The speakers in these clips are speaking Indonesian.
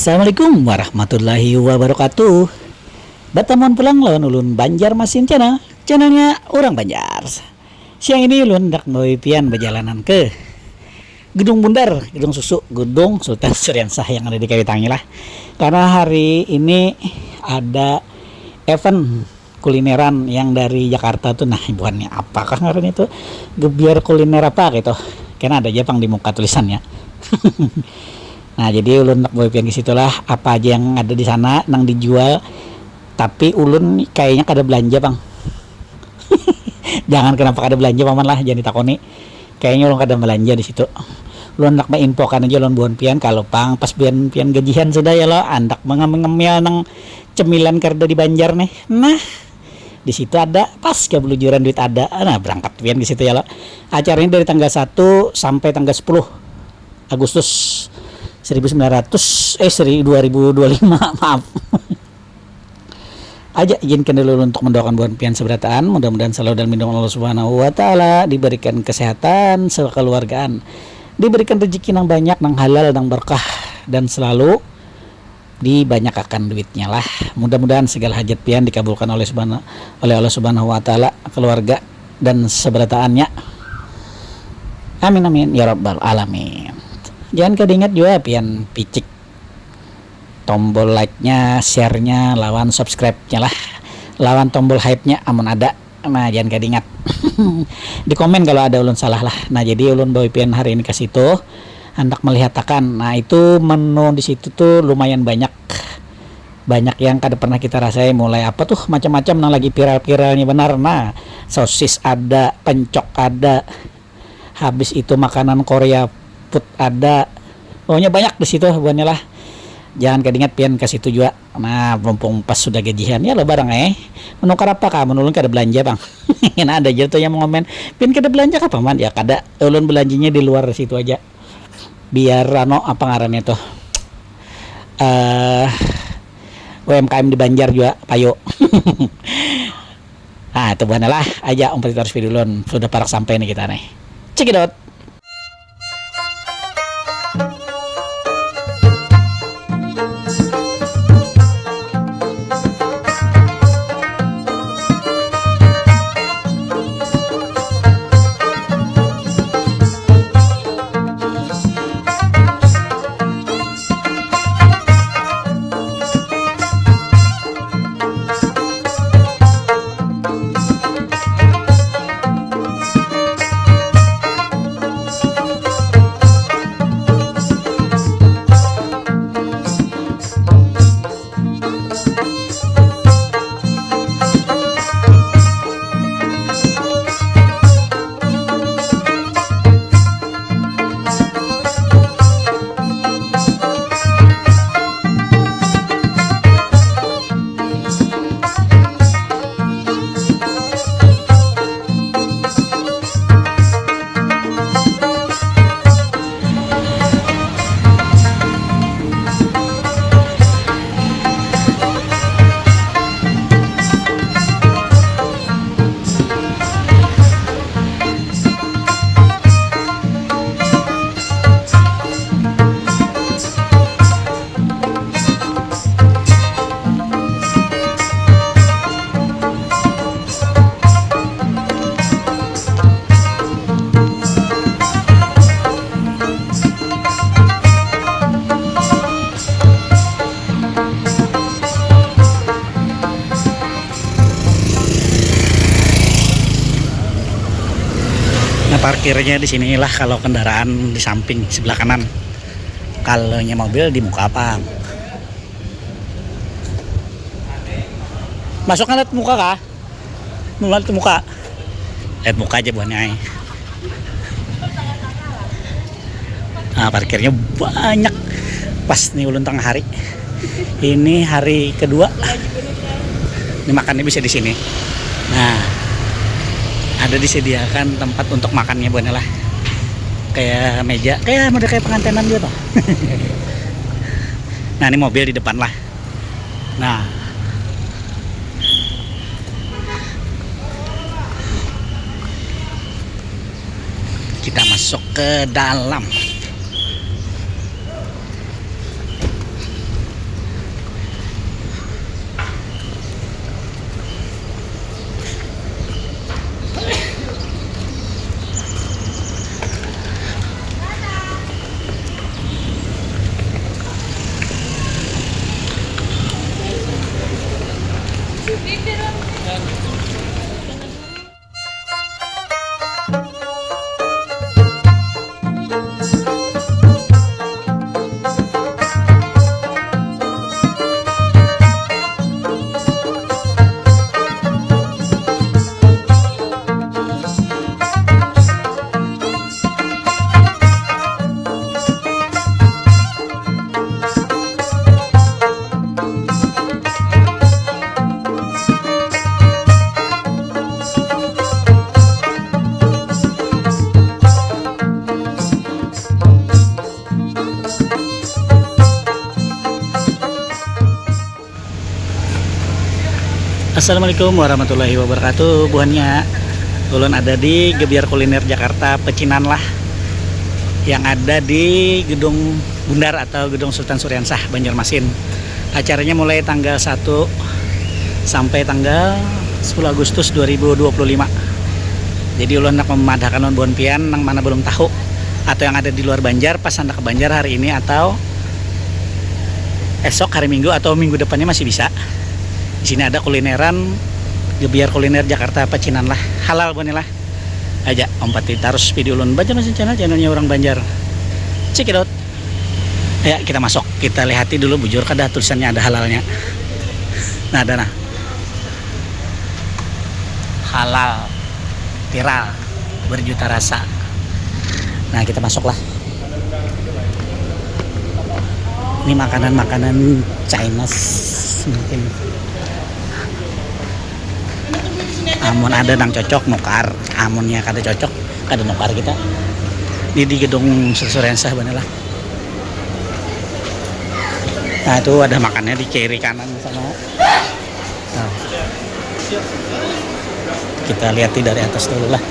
Assalamualaikum warahmatullahi wabarakatuh. Batamon pulang lawan ulun Banjarmasin channelnya orang Banjar. Siang ini ulun hendak pian berjalanan ke Gedung Bundar, Gedung Susu, Gedung Sultan Suriansah yang ada di Kawitangi lah. Karena hari ini ada event kulineran yang dari Jakarta tuh, nah bukannya apakah ngaran itu gebiar kuliner apa gitu, karena ada Jepang di muka tulisannya. Nah jadi ulun nak bawa pian ke situlah, apa aja yang ada di sana nang dijual, tapi ulun kayaknya kada belanja bang. Jangan kenapa kada belanja paman lah, jangan ditakoni, kayaknya ulun kada belanja di situ. Ulun nak mainfokan aja ulun buan pian kalau pang pas pian gajian sudah ya lo andak mengemil nang cemilan kerja di Banjar nih. Nah di situ ada pas ke belujuran duit ada, nah berangkat pian ke situ ya lo. Acaranya dari tanggal 1 sampai tanggal 10 Agustus 2025 maaf. Aja izinkan dulu untuk mendoakan buan pian seberataan, mudah-mudahan selalu dalam lindungan Allah Subhanahu wa taala, diberikan kesehatan sekeluargaan, diberikan rezeki nang banyak, nang halal, nang berkah, dan selalu dibanyakkan duitnya lah. Mudah-mudahan segala hajat pian dikabulkan oleh Allah Subhanahu wa taala, keluarga dan seberataannya. Amin amin ya rabbal alamin. Jangan kedingat juga pian picik tombol like-nya, share-nya, lawan subscribe-nya lah, lawan tombol hype-nya amun ada. Nah jangan kedingat. Di komen kalau ada ulun salah lah. Nah jadi ulun bawa pian hari ini ke situ hendak melihatkan. Nah itu menu di situ tuh lumayan banyak yang kada pernah kita rasain, mulai apa tuh macam-macam nang lagi viral-viralnya benar. Nah sosis ada, pencok ada, habis itu makanan Korea food ada, pokoknya banyak di situ buannya lah. Jangan kedingat pian ke situ juga. Nah mumpung pas sudah gajian ya lo barang menukar apa kah, menulun kada belanja bang. Nah ada aja tuh yang mau ngomen pian kada belanja kah paman, ya kada, ulun belanjinya di luar situ aja biar apa ngarannya tuh UMKM di Banjar juga payo. Nah itu buana lah aja umpet harus video ulun sudah parak sampai nih kita nih, cekidot. Parkirnya di sinilah kalau kendaraan di samping sebelah kanan, kalau mobil di muka apa? Masuk kan lihat muka kah? Lihat muka, lihat muka aja buahnya. Nah parkirnya banyak pas nih ulun tengah hari. Ini hari kedua. Ini makannya bisa di sini. Nah ada disediakan tempat untuk makannya buana lah, kayak meja, kayak model kayak pengantenan gitu. Nah ini mobil di depan lah. Nah kita masuk ke dalam. Assalamualaikum warahmatullahi wabarakatuh. Buannya ulun ada di Gebiar Kuliner Jakarta Pecinan lah, yang ada di Gedung Bundar atau Gedung Sultan Suryansah Banjarmasin. Acaranya mulai tanggal 1 sampai tanggal 10 Agustus 2025. Jadi ulun nak memadahkan buan pian yang mana belum tahu atau yang ada di luar Banjar pas anda ke Banjar hari ini atau esok hari Minggu atau minggu depannya masih bisa. Di sini ada kulineran Gebiar Kuliner Jakarta Pecinan lah, halal lah. Aja ompati terus video ulun baca masih channelnya orang Banjar. Check it out. Ya kita masuk, kita lihati dulu bujur kada tulisannya ada halalnya. Nah ada nah. Halal, viral, berjuta rasa. Nah kita masuk lah. Ini makanan-makanan Chinese mungkin. Amun ada nang cocok nukar, amunnya kada cocok kada nukar kita. Di Gedung Suryansah bener lah. Nah itu ada makannya di kiri kanan sana. Nah, kita lihat dari atas dulu lah.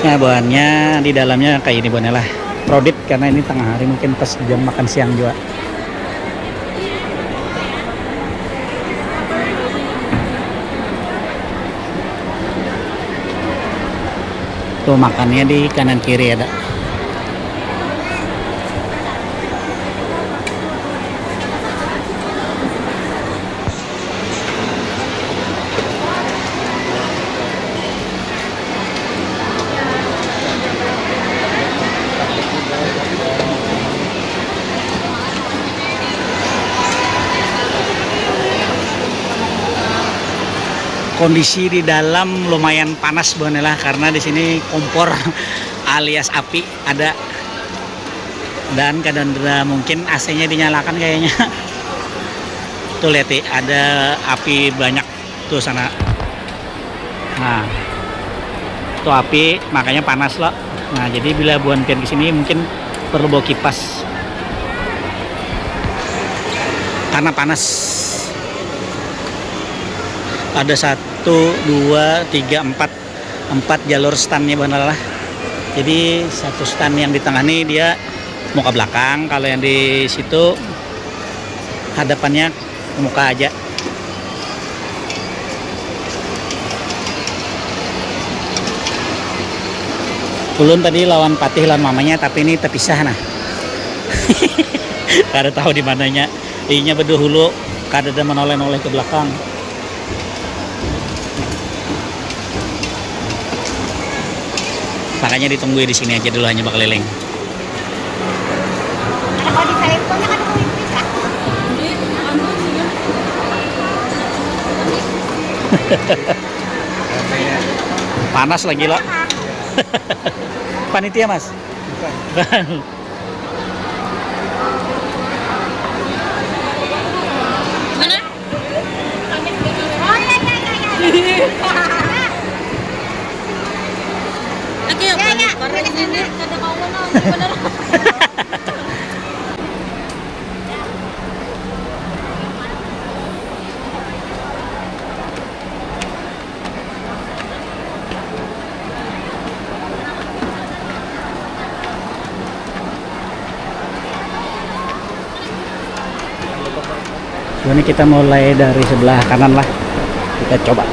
Nah bahannya di dalamnya kayak ini lah, prodit karena ini tengah hari mungkin pas jam makan siang juga. Tuh makannya di kanan kiri ada. Kondisi di dalam lumayan panas lah karena di sini kompor alias api ada dan kadang mungkin AC-nya dinyalakan kayaknya. Tuh lihat ada api banyak tuh sana. Nah, tuh api makanya panas loh. Nah jadi bila buan pian kesini mungkin perlu bawa kipas karena panas. Ada 1, 2, 3, 4 jalur standnya lah. Jadi satu stand yang di tengah nih dia muka belakang, kalau yang di situ hadapannya muka aja. Ulun tadi lawan Patih lawan mamanya, tapi ini terpisah nah. Kada tahu di mananya. Inya berdahulu kada ada menoleh-noleh ke belakang. Makanya ditunggu di sini aja dulu, hanya bakal keliling. Kalau di teleponnya kan bisa. Panas lagi lah. Panitia mas? Bukan. Mana? Oh ya. Oke, ya. Karena di sini kada kawan bener. Ini kita mulai dari sebelah kanan lah, kita coba.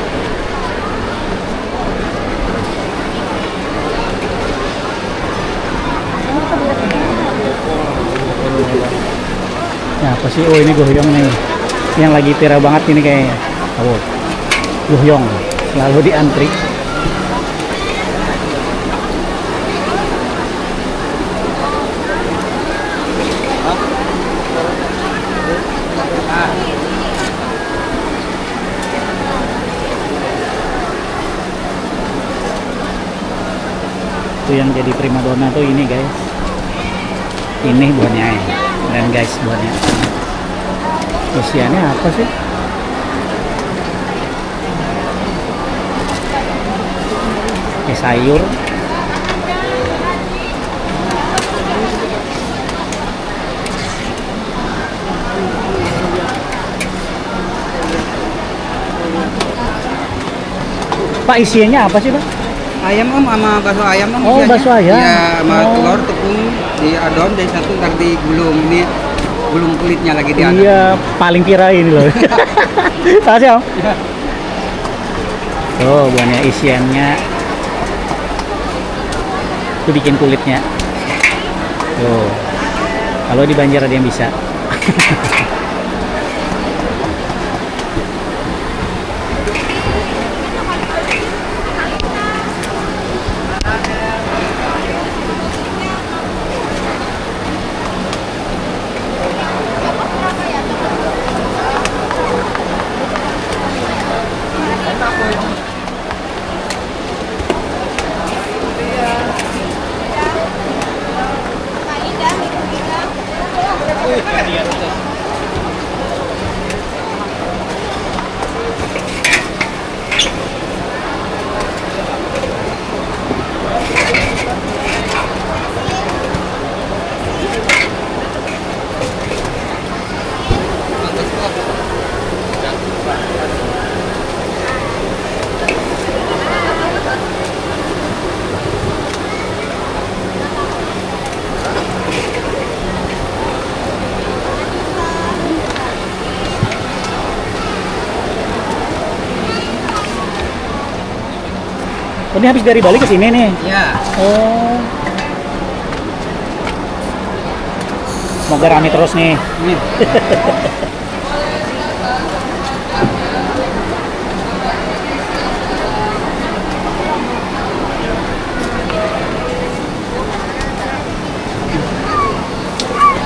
nasi. Oh ini gohyong nih, yang lagi viral banget ini kayaknya. Oh, gohyong selalu diantri. Itu yang jadi primadona tuh ini guys, ini buahnya dan guys buahnya usianya apa sih? Sayur Pak, isiannya apa sih Pak? Ayam om, sama bakso ayam om. Oh, isiannya. bakso ayam. Iya, sama Oh. telur tepung diadon dari satu ntar digulung. Ini gulung kulitnya lagi diadon. Iya, paling viral ini loh. Tahu sih Om? Tuh, buahnya isiannya itu bikin kulitnya. Tuh, kalau di Banjar ada yang bisa. Oh, ini habis dari Bali ke sini nih. Iya. Oh. Semoga rame terus nih. Ini.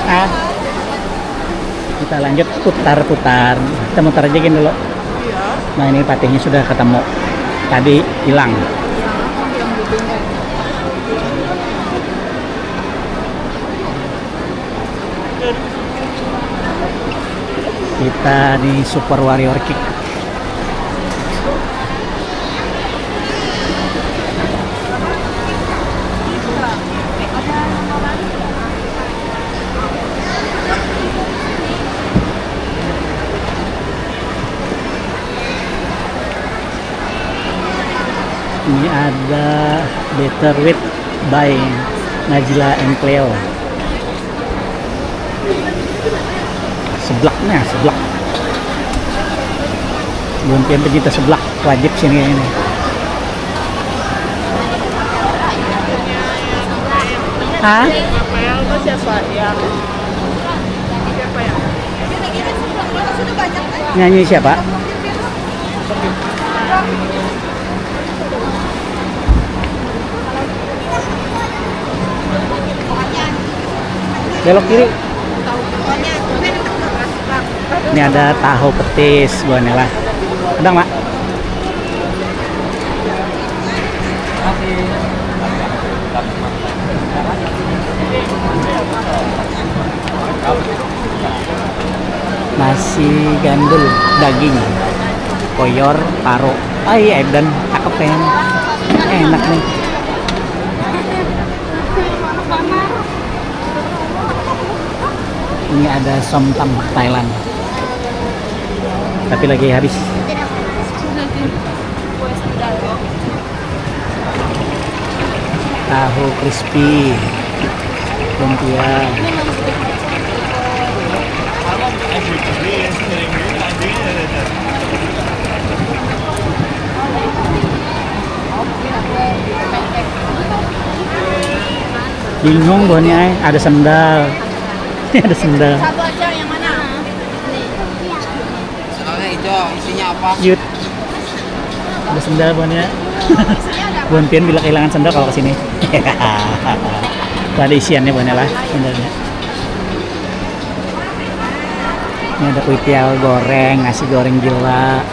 Ah. Kita lanjut putar-putar. Kita mutar aja gini dulu. Nah, ini patihnya sudah ketemu. Tadi hilang. Kita di Super Warrior Kick. Ini ada Better With by Najla and Cleo. Seblaknya, seblak. Bukan pecinta seblak wajib sini ini. Hah? Rafael itu siapa yang Nyanyi siapa? Belok kiri. Ini ada tahu petis buahnya lah. Ada Mak? Nasi gandul daging koyor paro. Ah iya Edan, cakep kayaknya. Enak nih. Ini ada somtam Thailand. Tapi lagi habis. Tahu crispy. Lumpia. Bingung buahnya, ada sendal. Ada sendal. satu aja yang mana? aja isinya apa. Yut. Ada sendal buannya. Buan Pian bila kehilangan sendal kalau kesini. Tuh ada isiannya buannya lah sendalnya. Ini ada kuitiau goreng, nasi goreng gila.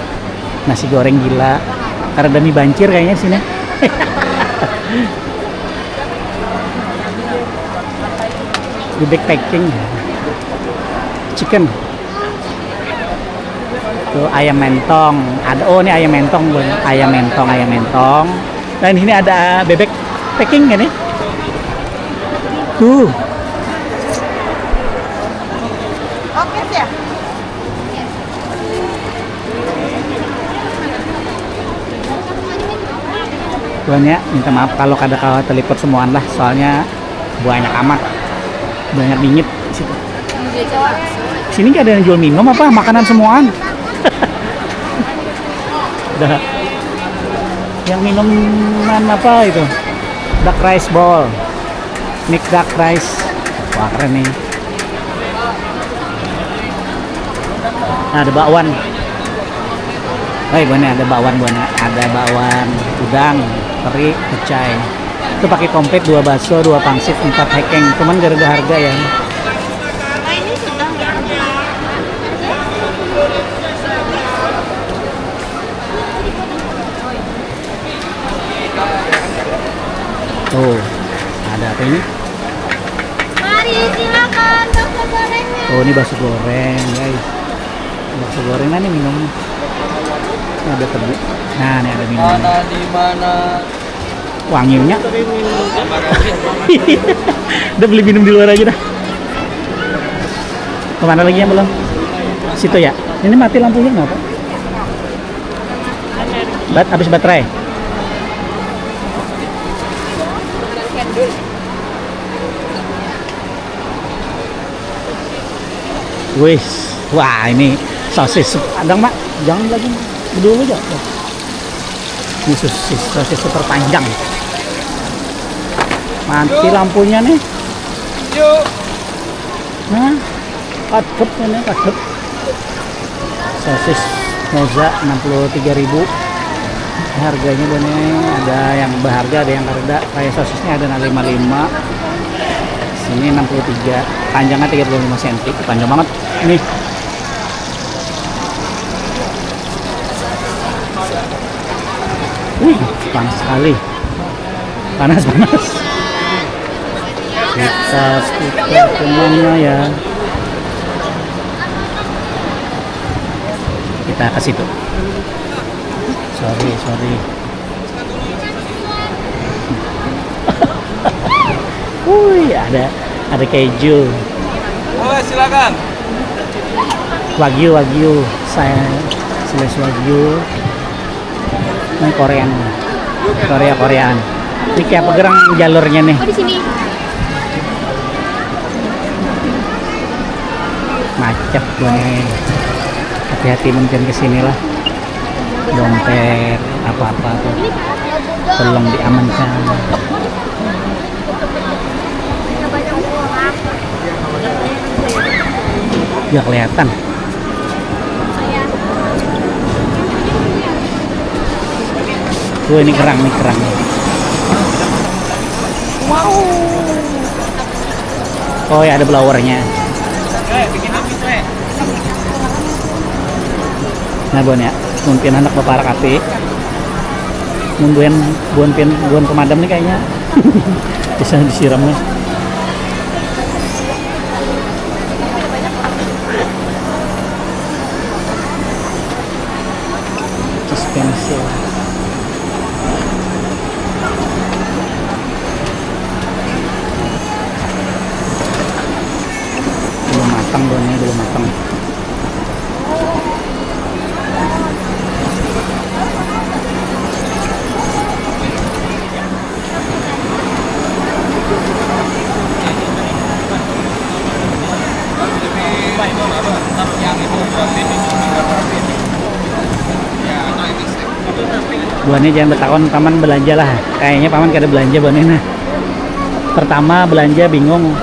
Nasi goreng gila. Karena demi banjir kayaknya di sini. Bebek packing. Chicken. Tuh ayam mentong. Ada ini ayam mentong, Bun. Ayam mentong. Dan ini ada bebek packing kan nih? Tuh. Oke sih ya. Tuan ya, minta maaf kalau kada terliput semuaan lah, soalnya banyak amat, banyak bingit di situ. Sini nggak ada yang jual minum apa makanan semuaan. Udah. Yang minuman apa itu? Duck rice bowl, mix duck rice. Wah keren nih. Nah, ada bakwan. Buana ada bakwan, ada bakwan udang, teri, pecai. Itu pakai komplit 2 bakso, 2 pangsit, 4 hekeng. Cuman gara-gara harga ya. Tuh, ada apa ini? Mari silakan bakso gorengnya. Oh, ini bakso goreng, guys. Bakso goreng nih minum. Ini ada tebu. Nah, ini ada minum. Mana di mana? Wanginya. Udah beli minum di luar aja dah. Kemana lagi yang belum? Situ ya. Ini mati lampunya kenapa? Habis baterai. Wih, wah ini sosis padang mak, jangan lagi dulu aja. Ini sosis super panjang. Mati lampunya nih. Yuk. Nah, kadep ini kadep. Sosis moza 63.000. Harganya bener ada yang berharga, ada yang reda. Kayak sosisnya ada 55. Sini 63, panjangnya 35 cm, panjang banget nih. Panas sekali, panas. Kita kemana ya? Kita ke situ. Sorry. Wih, ada keju. Boleh silakan. Wagyu. Saya slice wagyu. Ini Korean. Ini kayak pegerang jalurnya nih. Oh di sini. Macet gue nih. Hati-hati mungkin kesini lah. Dompet apa-apa tuh tolong diamankan. Gak kelihatan. Tuh ini kerang. Wow. Oh ya ada blowernya. Nah Bon ya, mungkin anak bapak api. Nungguin buan pemadam nih kayaknya. Bisa disiram nih. Pensil. Belum matang bonnya, belum matang. Buannya jangan bertakon paman belanja lah. Kayaknya paman kada belanja buannya nah. Pertama belanja bingung.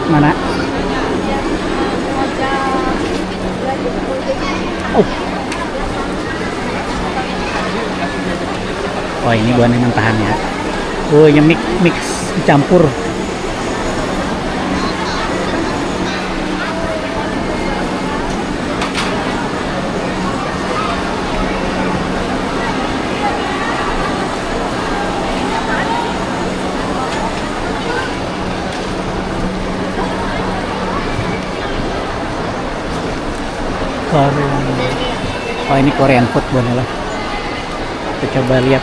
Mana? Oh ini buahnya mentahan ya. Oh ini mix dicampur. Oh ini Korean food buahnya lah. Kita coba lihat.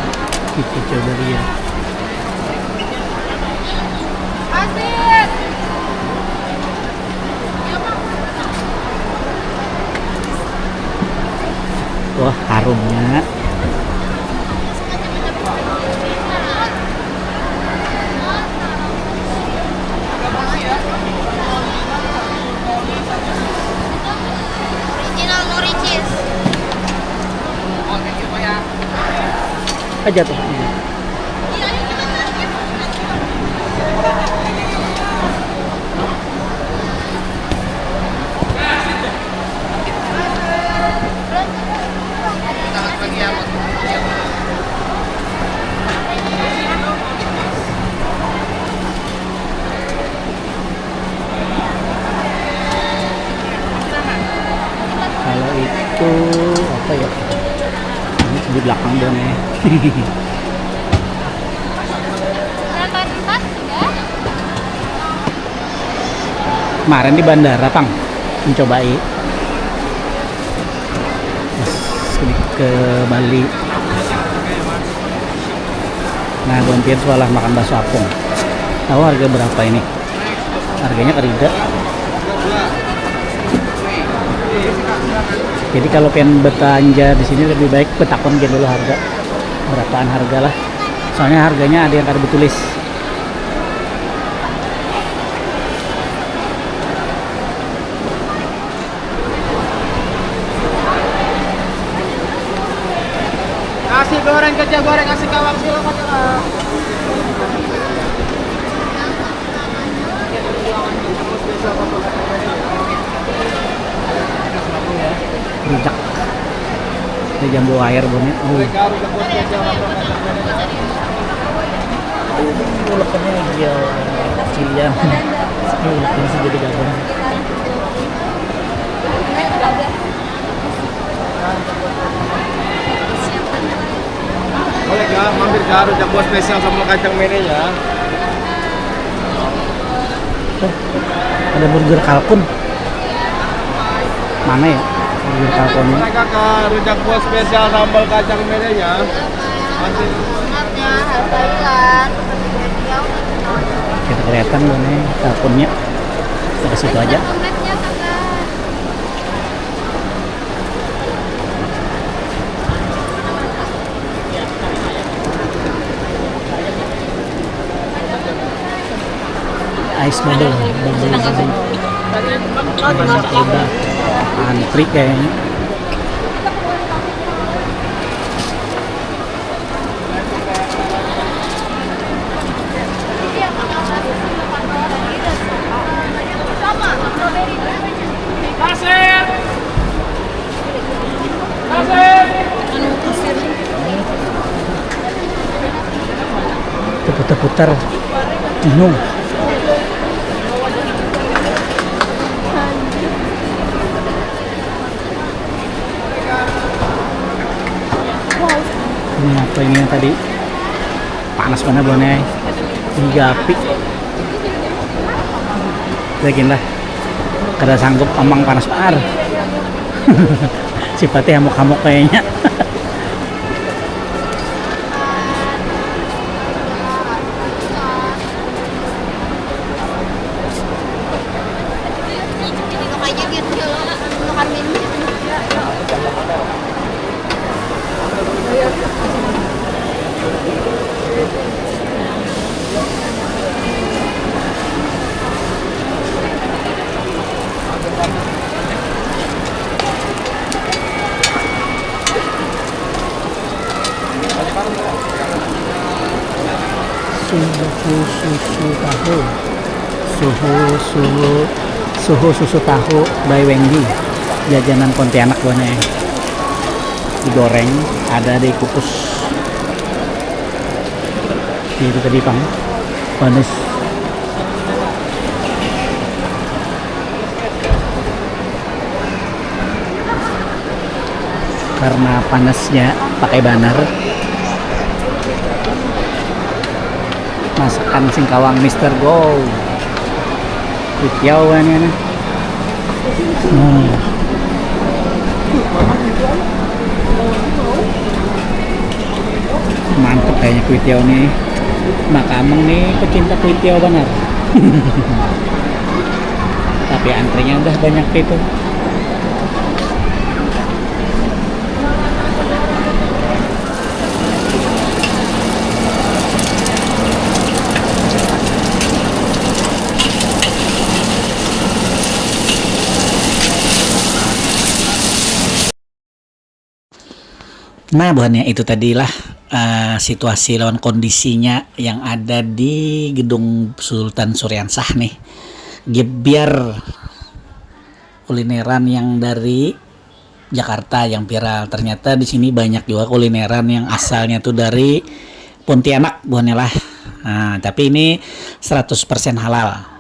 Wah harumnya. Original nori cheese. Aja tuh. Kalau itu apa ya? Ini di belakang dong ya. Kemarin di bandara, Pang, mencobai ke Bali. Nah, gantian sekolah makan bakso apung. Tahu harga berapa ini? Harganya kerida. Jadi kalau pengen belanja di sini lebih baik petakon dulu harga. Berapaan harga lah. Soalnya harganya ada yang kada ditulis. Nasi goreng kecil goreng nasi kawang silakan Kak. Rujak. Ada jambu air bonnya. Ulekannya dia kecilian. Ulekannya segede gabung. Boleh Kak, mampir Kak, rujak buah spesial sama kacang merah ya. Ada burger kalkun. Mana ya? Burger kalkunnya. Boleh Kak, rujak buah spesial sambal kacang merahnya. Masih Ingatnya hargailan. Kita kelihatan nih kalkunnya. Kita ke situ aja. Kompletnya kakak. Ice bubble. Coba antri kayaknya. Putar-putar bingung. Ini apa ini yang tadi panas banget bonnya hingga api yakin lah kada sanggup omong panas par. Sifatnya hamuk-hamuk kayaknya. Suhu susu tahu by Wendy, jajanan Pontianak buahnya digoreng, ada dikukus seperti itu tadi Pang, panas. Karena panasnya pakai banar, masakan Singkawang Mister Go Kuitiau kan ya. Mantap kayaknya kuitiau nih. Maka Ameng nih pecinta kuitiau benar. Tapi antrinya udah banyak itu. Nah, buahnya itu tadilah situasi lawan kondisinya yang ada di gedung Sultan Suryansah nih. Biar kulineran yang dari Jakarta yang viral, ternyata di sini banyak juga kulineran yang asalnya tuh dari Pontianak buahnya lah. Nah, tapi ini 100% halal.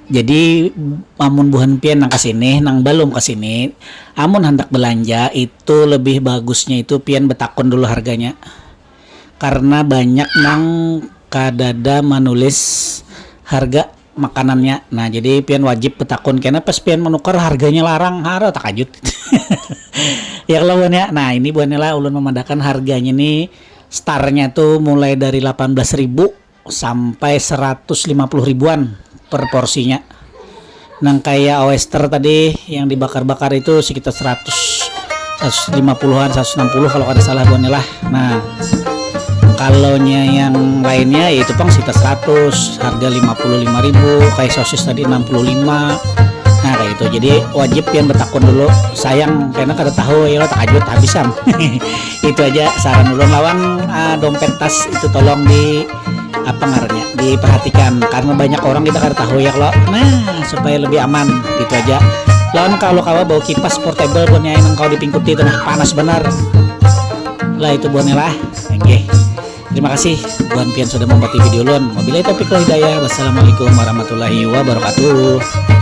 Jadi amun buhan pian nang kesini, nang belum kesini, amun hendak belanja itu lebih bagusnya itu pian betakon dulu harganya. Karena banyak nang kadada menulis harga makanannya. Nah, jadi pian wajib betakon karena pas pian menukar harganya larang, haro tak ajut. Ya kalau ya. Nah, ini buahnya lah ulun memandangkan harganya nih startnya tuh mulai dari 18.000 sampai 150 ribuan per porsinya. Nang kayak oyster tadi yang dibakar-bakar itu sekitar 150-an, 160 kalau ada salah buahnya lah. Nah, kalau yang lainnya yaitu pang sekitar 100, harga 55.000, kayak sosis tadi 65. Nah, kayak itu. Jadi wajib pian betakon dulu. Sayang karena kada tahu ya lo tak ajut habisan. Itu aja saran ulun lawan dompet tas itu tolong di apa ngarannya diperhatikan karena banyak orang kita kada tahu ya lo. Nah, supaya lebih aman gitu aja. Lawan kalau kawa bawa kipas portable punya yang kau dipingkuti itu nah panas benar. Lah itu buahnya lah. Oke. Terima kasih buan pian sudah membuat video lun. Wabillahi taufiq wal hidayah. Wassalamualaikum warahmatullahi wabarakatuh.